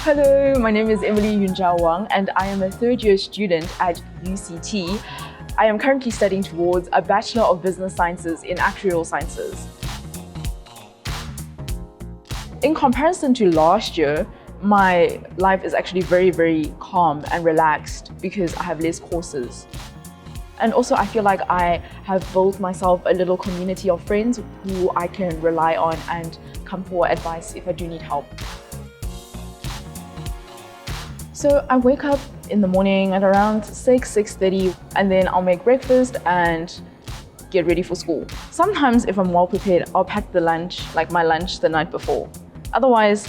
Hello, my name is Emily Wang and I am a third-year student at UCT. I am currently studying towards a Bachelor of Business Sciences in Actuarial Sciences. In comparison to last year, my life is actually very calm and relaxed because I have less courses. And also I feel like I have built myself a little community of friends who I can rely on and come for advice if I do need help. So I wake up in the morning at around 6:30 and then I'll make breakfast and get ready for school. Sometimes if I'm well prepared, I'll pack the lunch, like my lunch the night before. Otherwise,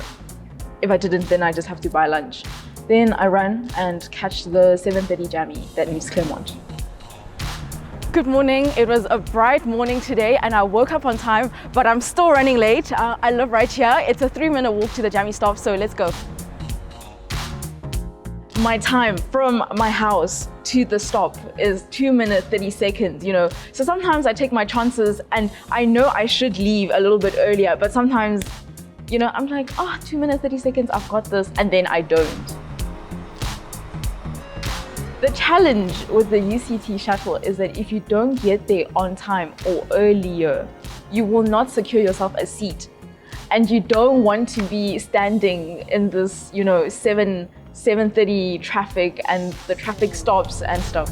if I didn't, then I just have to buy lunch. Then I run and catch the 7:30 jammy that leaves Claremont. Good morning. It was a bright morning today and I woke up on time, but I'm still running late. I live right here. It's a 3-minute walk to the jammy stop, so let's go. My time from my house to the stop is 2 minutes 30 seconds, So sometimes I take my chances and I know I should leave a little bit earlier, but sometimes, I'm like, 2 minutes 30 seconds, I've got this, and then I don't. The challenge with the UCT shuttle is that if you don't get there on time or earlier, you will not secure yourself a seat. And you don't want to be standing in this, 7:30 traffic and the traffic stops and stuff.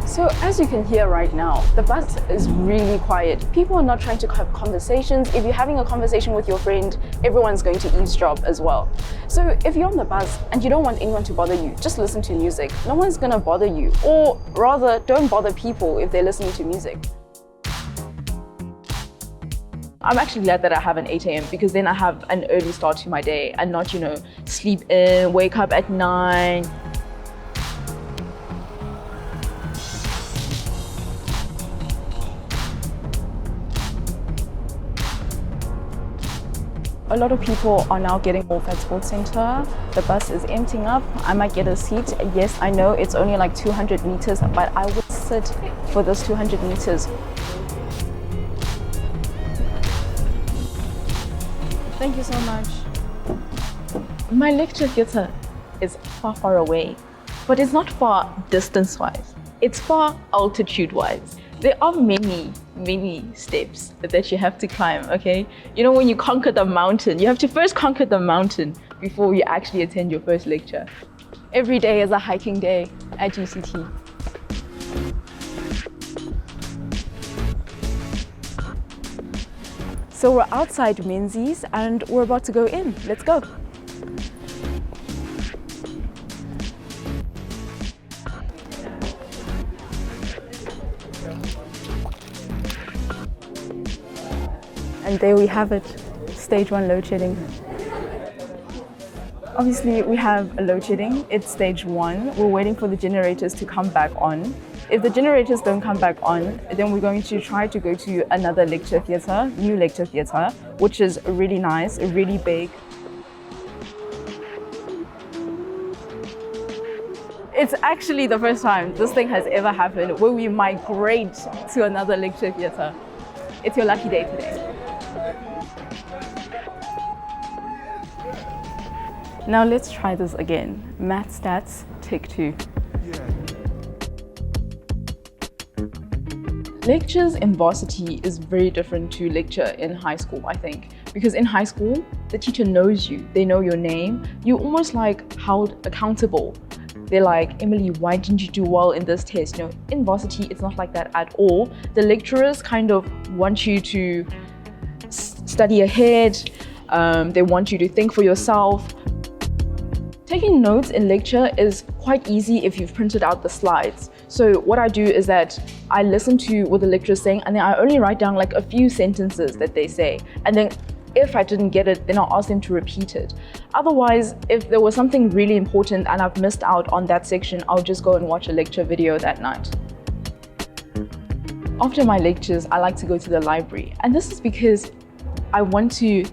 So as you can hear right now, the bus is really quiet. People are not trying to have conversations. If you're having a conversation with your friend, everyone's going to eavesdrop as well. So if you're on the bus and you don't want anyone to bother you, just listen to music. No one's gonna bother you. Or rather, don't bother people if they're listening to music. I'm actually glad that I have an 8 a.m. because then I have an early start to my day and not, sleep in, wake up at 9. A lot of people are now getting off at Sports Center. The bus is emptying up. I might get a seat. Yes, I know it's only like 200 meters, but I would sit for those 200 meters. Thank you so much. My lecture theatre is far away, but it's not far distance-wise. It's far altitude-wise. There are many steps that you have to climb, okay? When you conquer the mountain, you have to first conquer the mountain before you actually attend your first lecture. Every day is a hiking day at UCT. So we're outside Menzies and we're about to go in. Let's go. And there we have it, stage 1 load shedding. Obviously we have a load shedding, it's stage 1. We're waiting for the generators to come back on. If the generators don't come back on, then we're going to try to go to another lecture theatre, new lecture theatre, which is really nice, really big. It's actually the first time this thing has ever happened where we migrate to another lecture theatre. It's your lucky day today. Now let's try this again. Math stats, take 2. Lectures in varsity is very different to lecture in high school, I think. Because in high school, the teacher knows you. They know your name. You're almost like held accountable. They're like, Emily, why didn't you do well in this test? In varsity, it's not like that at all. The lecturers kind of want you to study ahead. They want you to think for yourself. Taking notes in lecture is quite easy if you've printed out the slides. So what I do is that I listen to what the lecturer is saying and then I only write down like a few sentences that they say. And then if I didn't get it, then I'll ask them to repeat it. Otherwise, if there was something really important and I've missed out on that section, I'll just go and watch a lecture video that night. After my lectures, I like to go to the library. And this is because I want to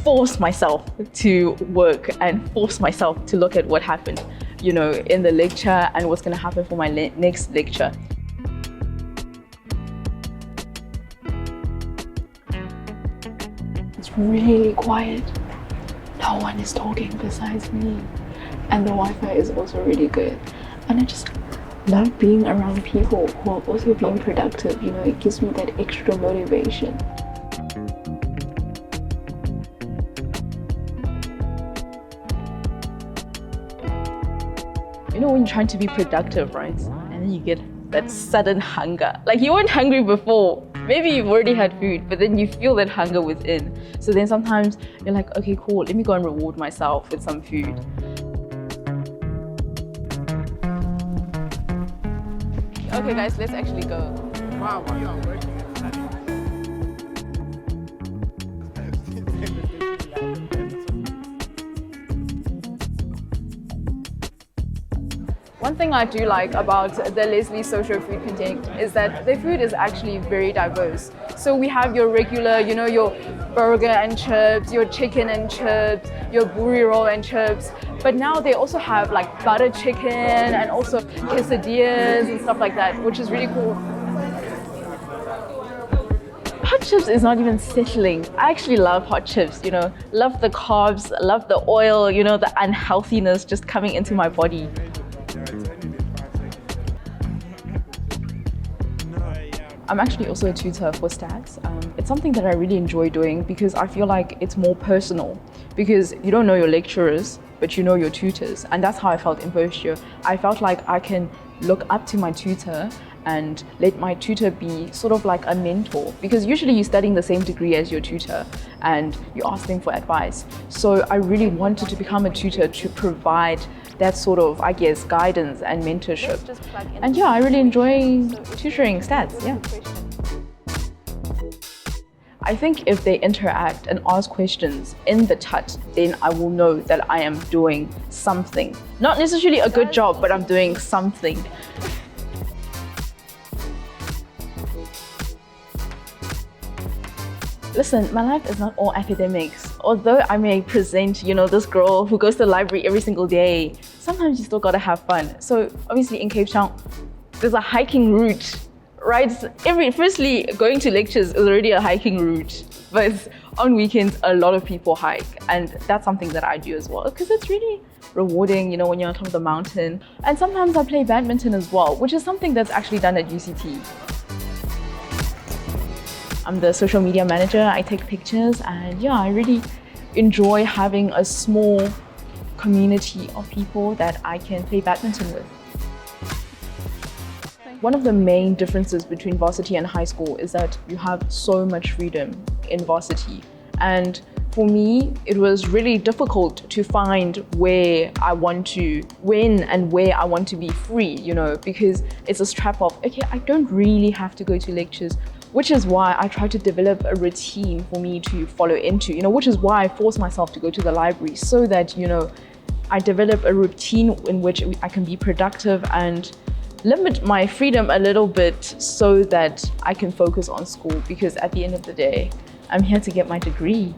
force myself to work and force myself to look at what happened, in the lecture and what's going to happen for my next lecture. It's really quiet. no one is talking besides me. And the Wi-Fi is also really good. And I just love being around people who are also being productive. You know, it gives me that extra motivation. You know, when you're trying to be productive, right? And then you get that sudden hunger. Like, you weren't hungry before. Maybe you've already had food, but then you feel that hunger within. So then sometimes you're like, okay, cool, let me go and reward myself with some food. Okay guys, let's actually go. Wow, we are working One thing I do like about the Leslie Social Food Container is that the food is actually very diverse. So we have your regular, you know, your burger and chips, your chicken and chips, your buri roll and chips. But now they also have like butter chicken and also quesadillas and stuff like that, which is really cool. Hot chips is not even settling. I actually love hot chips, you know, love the carbs, love the oil, you know, the unhealthiness just coming into my body. I'm actually also a tutor for stats. It's something that I really enjoy doing because I feel like it's more personal, because you don't know your lecturers, but you know your tutors. And that's how I felt in first year. I felt like I can look up to my tutor and let my tutor be sort of like a mentor, because usually you're studying the same degree as your tutor and you ask them for advice. So I really wanted to become a tutor to provide that sort of, I guess, guidance and mentorship. And yeah, I really enjoy tutoring stats, yeah. I think if they interact and ask questions in the TUT, then I will know that I am doing something. Not necessarily a good job, but I'm doing something. Listen, my life is not all academics. Although I may present, you know, this girl who goes to the library every single day, sometimes you still gotta have fun. So obviously in Cape Town, there's a hiking route, right? Firstly, going to lectures is already a hiking route, but on weekends, a lot of people hike. And that's something that I do as well, because it's really rewarding, you know, when you're on top of the mountain. And sometimes I play badminton as well, which is something that's actually done at UCT. I'm the social media manager. I take pictures, and yeah, I really enjoy having a small community of people that I can play badminton with. One of the main differences between varsity and high school is that you have so much freedom in varsity. And for me, it was really difficult to find where I want to, when and where I want to be free, you know, because it's this trap of, okay, I don't really have to go to lectures, which is why I try to develop a routine for me to follow into, you know, which is why I force myself to go to the library, so that, you know, I develop a routine in which I can be productive and limit my freedom a little bit so that I can focus on school, because at the end of the day, I'm here to get my degree.